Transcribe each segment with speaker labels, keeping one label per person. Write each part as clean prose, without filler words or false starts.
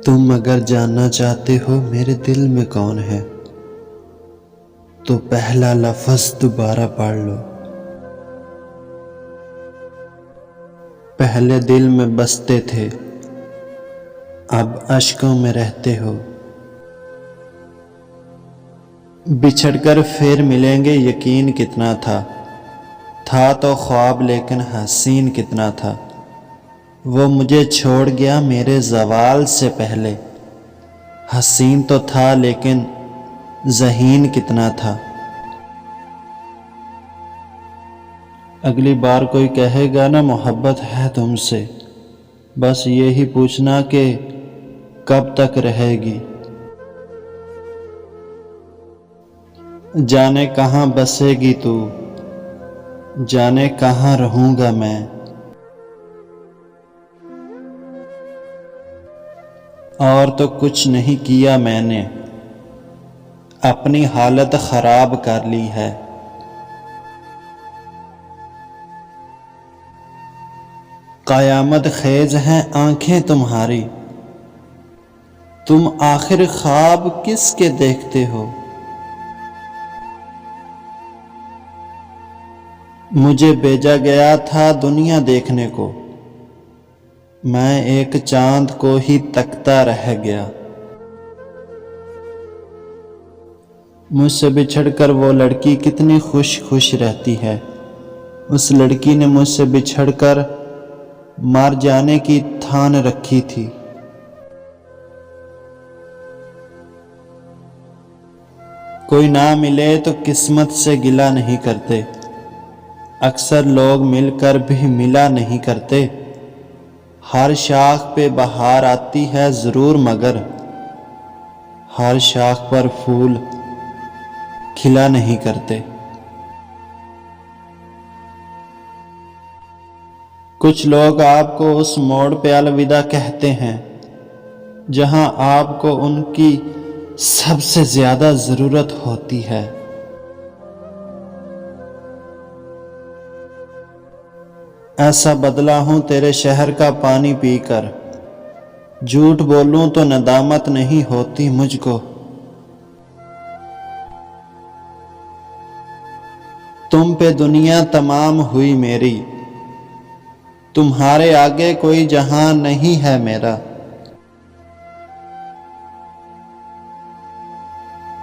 Speaker 1: تم اگر جاننا چاہتے ہو میرے دل میں کون ہے تو پہلا لفظ دوبارہ پڑھ لو۔ پہلے دل میں بستے تھے، اب اشکوں میں رہتے ہو۔ بچھڑ کر پھر ملیں گے یقین کتنا تھا تو خواب لیکن حسین کتنا تھا۔ وہ مجھے چھوڑ گیا میرے زوال سے پہلے، حسین تو تھا لیکن ذہین کتنا تھا۔ اگلی بار کوئی کہے گا نا محبت ہے تم سے، بس یہی پوچھنا کہ کب تک رہے گی۔ جانے کہاں بسے گی تو، جانے کہاں رہوں گا میں۔ اور تو کچھ نہیں کیا میں نے، اپنی حالت خراب کر لی ہے۔ قیامت خیز ہیں آنکھیں تمہاری، تم آخر خواب کس کے دیکھتے ہو۔ مجھے بھیجا گیا تھا دنیا دیکھنے کو، میں ایک چاند کو ہی تکتا رہ گیا۔ مجھ سے بچھڑ کر وہ لڑکی کتنی خوش رہتی ہے، اس لڑکی نے مجھ سے بچھڑ کر مر جانے کی ٹھان رکھی تھی۔ کوئی نہ ملے تو قسمت سے گلہ نہیں کرتے، اکثر لوگ مل کر بھی ملا نہیں کرتے۔ ہر شاخ پہ بہار آتی ہے ضرور مگر ہر شاخ پر پھول کھلا نہیں کرتے۔ کچھ لوگ آپ کو اس موڑ پہ الوداع کہتے ہیں جہاں آپ کو ان کی سب سے زیادہ ضرورت ہوتی ہے۔ ایسا بدلا ہوں تیرے شہر کا پانی پی کر، جھوٹ بولوں تو ندامت نہیں ہوتی مجھ کو۔ تم پہ دنیا تمام ہوئی میری، تمہارے آگے کوئی جہاں نہیں ہے میرا۔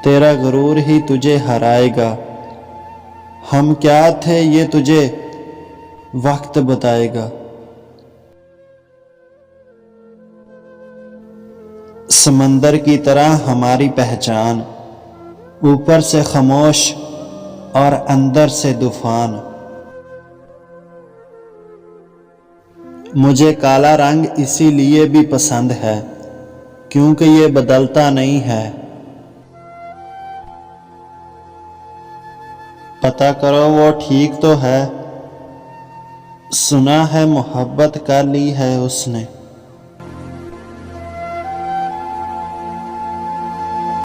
Speaker 1: تیرا غرور ہی تجھے ہرائے گا، ہم کیا تھے یہ تجھے وقت بتائے گا۔ سمندر کی طرح ہماری پہچان، اوپر سے خاموش اور اندر سے طوفان۔ مجھے کالا رنگ اسی لیے بھی پسند ہے کیونکہ یہ بدلتا نہیں ہے۔ پتہ کرو وہ ٹھیک تو ہے، سنا ہے محبت کر لی ہے اس نے۔